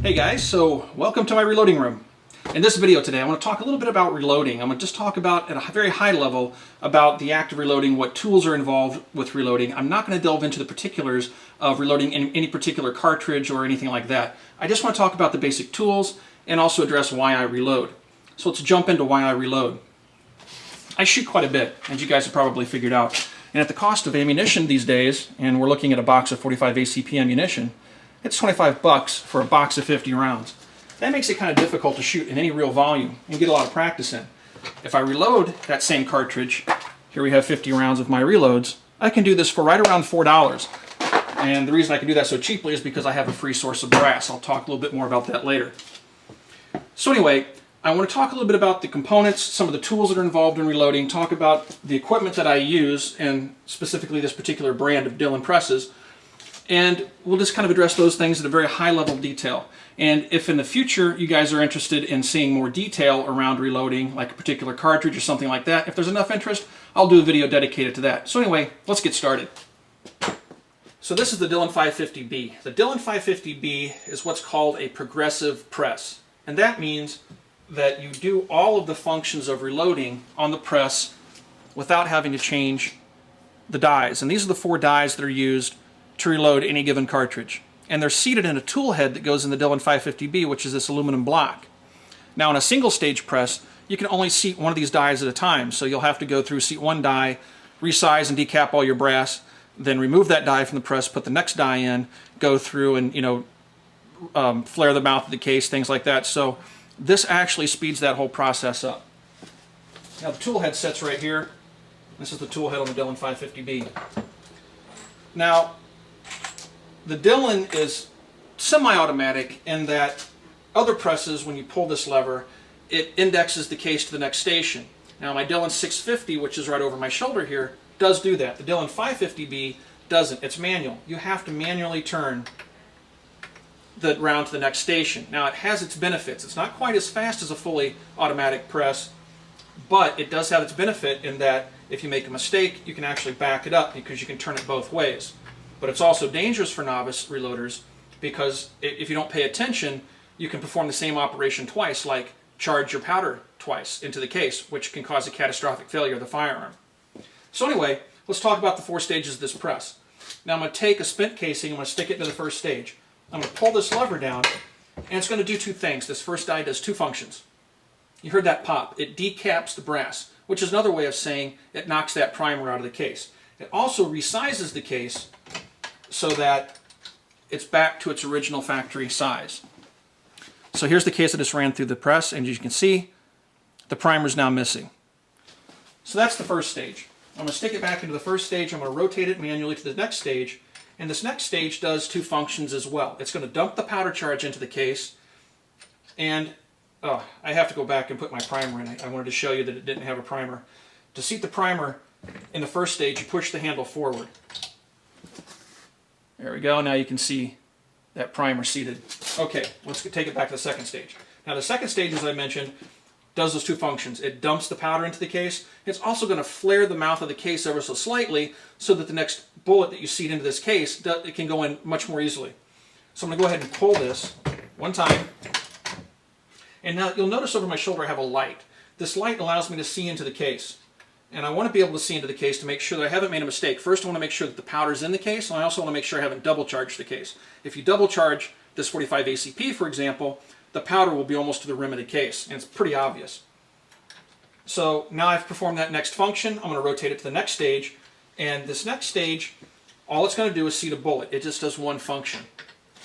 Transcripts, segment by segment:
Hey guys, so welcome to my reloading room. In this video today I want to talk a little bit about reloading. I'm going to just talk about at a very high level about the act of reloading, what tools are involved with reloading. I'm not going to delve into the particulars of reloading any particular cartridge or anything like that. I just want to talk about the basic tools and also address why I reload. So let's jump into why I reload. I shoot quite a bit, as you guys have probably figured out. And at the cost of ammunition these days, and we're looking at a box of 45 ACP ammunition, it's $25 for a box of 50 rounds. That makes it kind of difficult to shoot in any real volume and get a lot of practice in. If I reload that same cartridge, here we have 50 rounds of my reloads, I can do this for right around $4. And the reason I can do that so cheaply is because I have a free source of brass. I'll talk a little bit more about that later. So anyway, I want to talk a little bit about the components, some of the tools that are involved in reloading, talk about the equipment that I use, and specifically this particular brand of Dillon Presses. And we'll just kind of address those things at a very high level of detail. And if in the future you guys are interested in seeing more detail around reloading, like a particular cartridge or something like that, if there's enough interest, I'll do a video dedicated to that. So anyway, let's get started. So this is the Dillon 550B. The Dillon 550B is what's called a progressive press. And that means that you do all of the functions of reloading on the press without having to change the dies. And these are the 4 dies that are used to reload any given cartridge. And they're seated in a tool head that goes in the Dillon 550B, which is this aluminum block. Now in a single stage press, you can only seat one of these dies at a time. So you'll have to go through, seat one die, resize and decap all your brass, then remove that die from the press, put the next die in, go through and flare the mouth of the case, things like that. So this actually speeds that whole process up. Now the tool head sits right here. This is the tool head on the Dillon 550B. Now the Dillon is semi-automatic in that other presses, when you pull this lever, it indexes the case to the next station. Now my Dillon 650, which is right over my shoulder here, does do that. The Dillon 550B doesn't. It's manual. You have to manually turn the round to the next station. Now it has its benefits. It's not quite as fast as a fully automatic press, but it does have its benefit in that if you make a mistake, you can actually back it up because you can turn it both ways. But it's also dangerous for novice reloaders because if you don't pay attention, you can perform the same operation twice, like charge your powder twice into the case, which can cause a catastrophic failure of the firearm. So anyway, let's talk about the 4 stages of this press. Now I'm going to take a spent casing, I'm going to stick it into the first stage. I'm going to pull this lever down, and it's going to do 2 things. This first die does 2 functions. You heard that pop. It decaps the brass, which is another way of saying it knocks that primer out of the case. It also resizes the case so that it's back to its original factory size. So here's the case that just ran through the press, and as you can see, the primer is now missing. So that's the first stage. I'm going to stick it back into the first stage. I'm going to rotate it manually to the next stage. And this next stage does 2 functions as well. It's going to dump the powder charge into the case. And I have to go back and put my primer in. I wanted to show you that it didn't have a primer. To seat the primer in the first stage, you push the handle forward. There we go. Now you can see that primer seated. Okay, let's take it back to the second stage. Now the second stage, as I mentioned, does those 2 functions. It dumps the powder into the case. It's also going to flare the mouth of the case ever so slightly so that the next bullet that you seat into this case, it can go in much more easily. So I'm going to go ahead and pull this one time. And now you'll notice over my shoulder I have a light. This light allows me to see into the case. And I want to be able to see into the case to make sure that I haven't made a mistake. First, I want to make sure that the powder's in the case, and I also want to make sure I haven't double charged the case. If you double charge this 45 ACP, for example, the powder will be almost to the rim of the case, and it's pretty obvious. So now I've performed that next function. I'm going to rotate it to the next stage, and this next stage, all it's going to do is seat a bullet. It just does 1 function.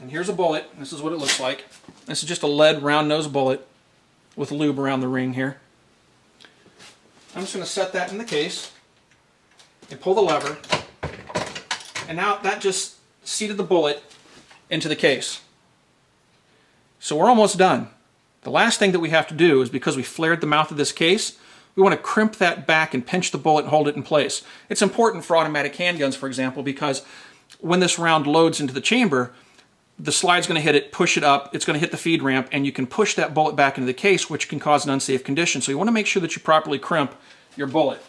And here's a bullet. This is what it looks like. This is just a lead round nose bullet with lube around the ring here. I'm just going to set that in the case and pull the lever, and now that just seated the bullet into the case. So we're almost done. The last thing that we have to do is, because we flared the mouth of this case, we want to crimp that back and pinch the bullet and hold it in place. It's important for automatic handguns, for example, because when this round loads into the chamber, the slide's going to hit it, push it up, it's going to hit the feed ramp, and you can push that bullet back into the case, which can cause an unsafe condition. So you want to make sure that you properly crimp your bullet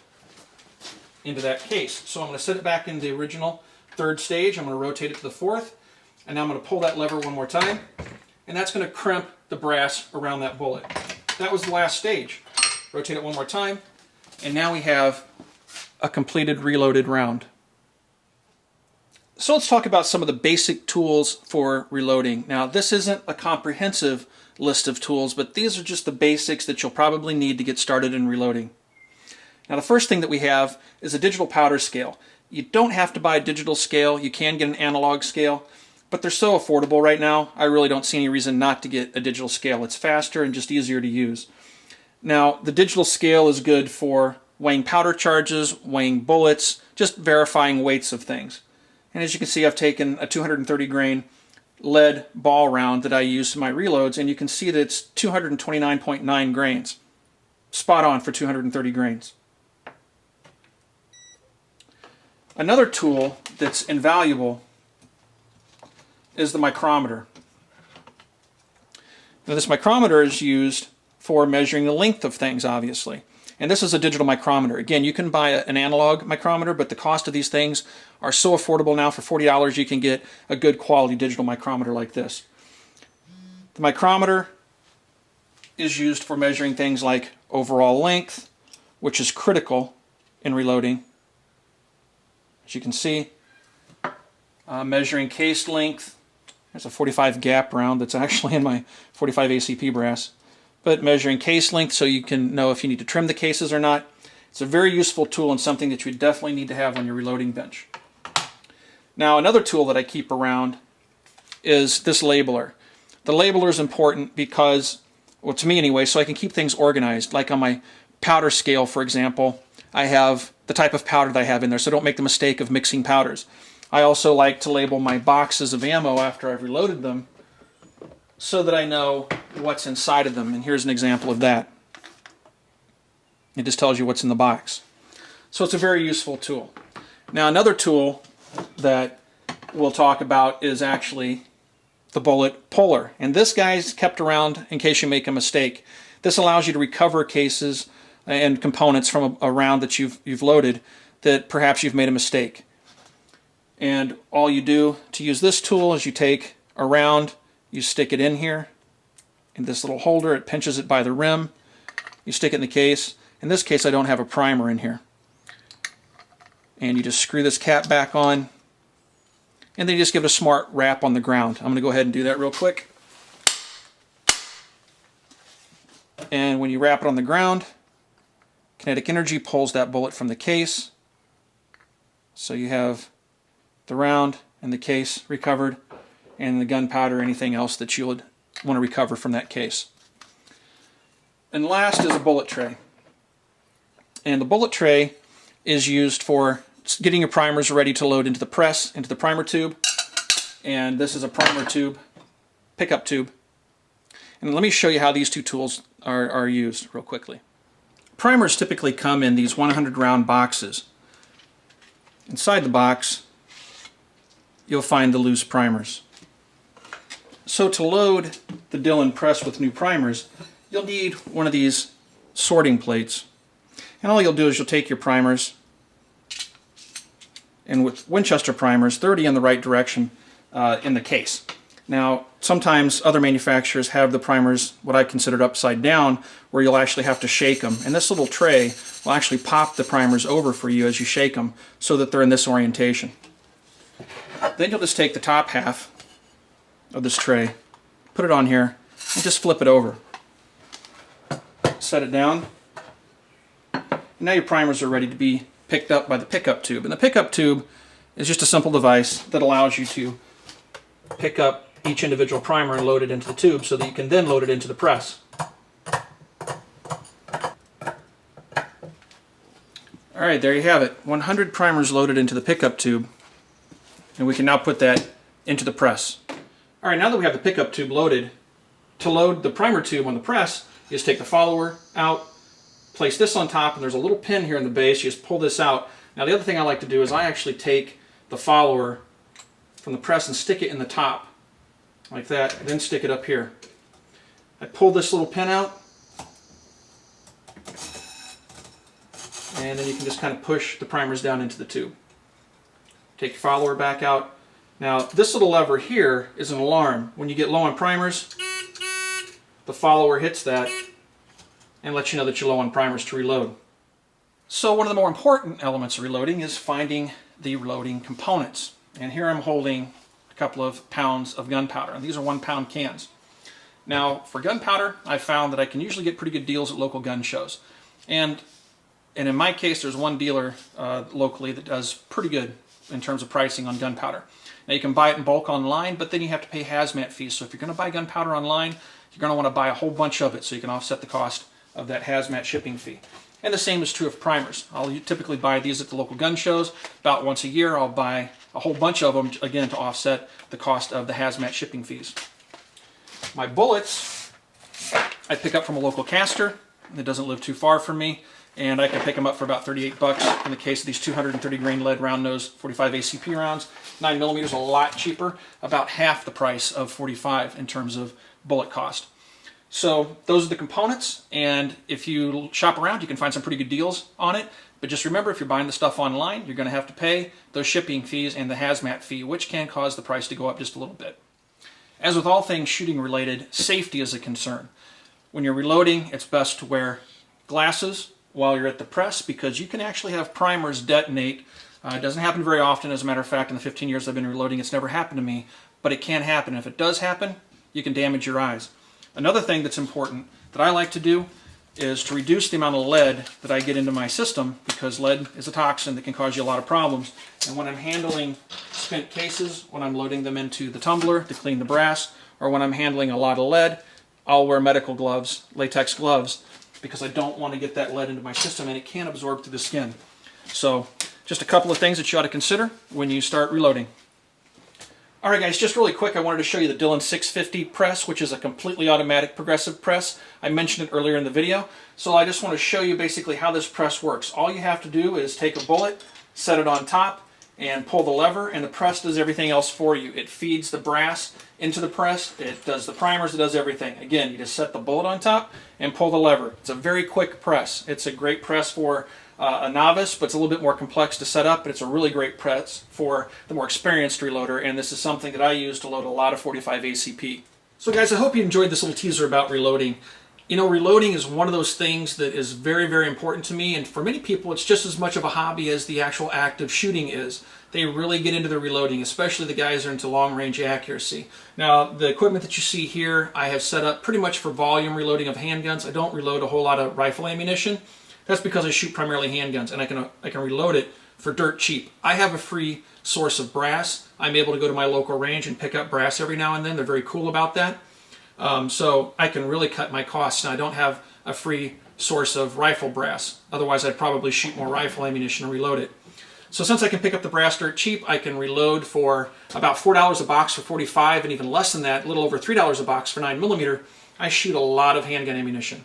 into that case. So I'm going to set it back in the original 3rd stage. I'm going to rotate it to the 4th, and now I'm going to pull that lever one more time. and that's going to crimp the brass around that bullet. That was the last stage. Rotate it one more time, and now we have a completed reloaded round. So let's talk about some of the basic tools for reloading. Now, this isn't a comprehensive list of tools, but these are just the basics that you'll probably need to get started in reloading. Now, the first thing that we have is a digital powder scale. You don't have to buy a digital scale. You can get an analog scale, but they're so affordable right now, I really don't see any reason not to get a digital scale. It's faster and just easier to use. Now, the digital scale is good for weighing powder charges, weighing bullets, just verifying weights of things. And as you can see, I've taken a 230 grain lead ball round that I use in my reloads, and you can see that it's 229.9 grains. Spot on for 230 grains. Another tool that's invaluable is the micrometer. Now, this micrometer is used for measuring the length of things, obviously. And this is a digital micrometer. Again, you can buy an analog micrometer, but the cost of these things are so affordable now. For $40, you can get a good quality digital micrometer like this. The micrometer is used for measuring things like overall length, which is critical in reloading. As you can see, measuring case length. There's a 45 gap round that's actually in my 45 ACP brass. But measuring case length so you can know if you need to trim the cases or not. It's a very useful tool and something that you definitely need to have on your reloading bench. Now, another tool that I keep around is this labeler. The labeler is important because, well, to me anyway, so I can keep things organized. Like on my powder scale, for example, I have the type of powder that I have in there, so don't make the mistake of mixing powders. I also like to label my boxes of ammo after I've reloaded them so that I know what's inside of them. And here's an example of that. It just tells you what's in the box. So it's a very useful tool. Now, another tool that we'll talk about is actually the bullet puller. And this guy's kept around in case you make a mistake. This allows you to recover cases and components from a round that you've loaded that perhaps you've made a mistake. And all you do to use this tool is you take a round, you stick it in here, in this little holder, it pinches it by the rim, you stick it in the case. In this case, I don't have a primer in here. And you just screw this cap back on, and then you just give it a smart wrap on the ground. I'm going to go ahead and do that real quick. And when you wrap it on the ground, kinetic energy pulls that bullet from the case. So you have the round and the case recovered, and the gunpowder or anything else that you would want to recover from that case. And last is a bullet tray. And the bullet tray is used for getting your primers ready to load into the press, into the primer tube. And this is a primer tube, pickup tube. And let me show you how these two tools are used real quickly. Primers typically come in these 100 round boxes. Inside the box, you'll find the loose primers. So to load the Dillon press with new primers, you'll need one of these sorting plates. And all you'll do is you'll take your primers, and with Winchester primers, they're already in the right direction in the case. Now, sometimes other manufacturers have the primers what I considered upside down, where you'll actually have to shake them. And this little tray will actually pop the primers over for you as you shake them so that they're in this orientation. Then you'll just take the top half of this tray, put it on here, and just flip it over. Set it down. And now your primers are ready to be picked up by the pickup tube. And the pickup tube is just a simple device that allows you to pick up each individual primer and load it into the tube so that you can then load it into the press. Alright, there you have it. 100 primers loaded into the pickup tube. And we can now put that into the press. Alright, now that we have the pickup tube loaded, to load the primer tube on the press, you just take the follower out, place this on top, and there's a little pin here in the base. You just pull this out. Now the other thing I like to do is I actually take the follower from the press and stick it in the top, like that, and then stick it up here. I pull this little pin out, and then you can just kind of push the primers down into the tube. Take your follower back out, Now, this little lever here is an alarm. When you get low on primers, the follower hits that and lets you know that you're low on primers to reload. So one of the more important elements of reloading is finding the reloading components. And here I'm holding a couple of pounds of gunpowder, and these are 1 pound cans. Now, for gunpowder, I found that I can usually get pretty good deals at local gun shows. And in my case, there's one dealer locally that does pretty good in terms of pricing on gunpowder. Now, you can buy it in bulk online, but then you have to pay hazmat fees. So if you're going to buy gunpowder online, you're going to want to buy a whole bunch of it so you can offset the cost of that hazmat shipping fee. And the same is true of primers. I'll typically buy these at the local gun shows. About once a year, I'll buy a whole bunch of them, again, to offset the cost of the hazmat shipping fees. My bullets, I pick up from a local caster that doesn't live too far from me, and I can pick them up for about 38 bucks in the case of these 230 grain lead round nose 45 ACP rounds. 9mm is a lot cheaper, about half the price of 45 in terms of bullet cost. So those are the components, and if you shop around, you can find some pretty good deals on it. But just remember, if you're buying the stuff online, you're going to have to pay those shipping fees and the hazmat fee, which can cause the price to go up just a little bit. As with all things shooting related, safety is a concern. When you're reloading, it's best to wear glasses while you're at the press, because you can actually have primers detonate. It doesn't happen very often. As a matter of fact, in the 15 years I've been reloading, it's never happened to me, but it can happen. If it does happen, you can damage your eyes. Another thing that's important that I like to do is to reduce the amount of lead that I get into my system, because lead is a toxin that can cause you a lot of problems. And when I'm handling spent cases, when I'm loading them into the tumbler to clean the brass, or when I'm handling a lot of lead, I'll wear medical gloves, latex gloves, because I don't want to get that lead into my system, and it can absorb through the skin. So just a couple of things that you ought to consider when you start reloading. All right, guys, just really quick, I wanted to show you the Dillon 650 press, which is a completely automatic progressive press. I mentioned it earlier in the video. So I just want to show you basically how this press works. All you have to do is take a bullet, set it on top, and pull the lever, and the press does everything else for you. It feeds the brass into the press, it does the primers, it does everything. Again, you just set the bullet on top and pull the lever. It's a very quick press. It's a great press for a novice, but it's a little bit more complex to set up, but it's a really great press for the more experienced reloader, and this is something that I use to load a lot of 45 ACP. So guys, I hope you enjoyed this little teaser about reloading. You know, reloading is one of those things that is very, very important to me, and for many people it's just as much of a hobby as the actual act of shooting is. They really get into the reloading, especially the guys that are into long-range accuracy. Now, the equipment that you see here, I have set up pretty much for volume reloading of handguns. I don't reload a whole lot of rifle ammunition. That's because I shoot primarily handguns, and I can reload it for dirt cheap. I have a free source of brass. I'm able to go to my local range and pick up brass every now and then. They're very cool about that. So I can really cut my costs, and I don't have a free source of rifle brass. Otherwise, I'd probably shoot more rifle ammunition and reload it. So since I can pick up the brass dirt cheap, I can reload for about $4 a box for 45, and even less than that, a little over $3 a box for 9mm. I shoot a lot of handgun ammunition.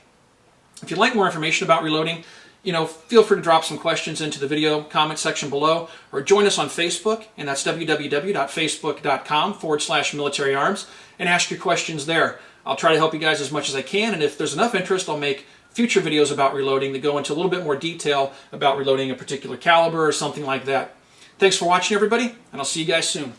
If you'd like more information about reloading, you know, feel free to drop some questions into the video comment section below, or join us on Facebook, and that's www.facebook.com/militaryarms, and ask your questions there. I'll try to help you guys as much as I can, and if there's enough interest, I'll make future videos about reloading that go into a little bit more detail about reloading a particular caliber or something like that. Thanks for watching, everybody, and I'll see you guys soon.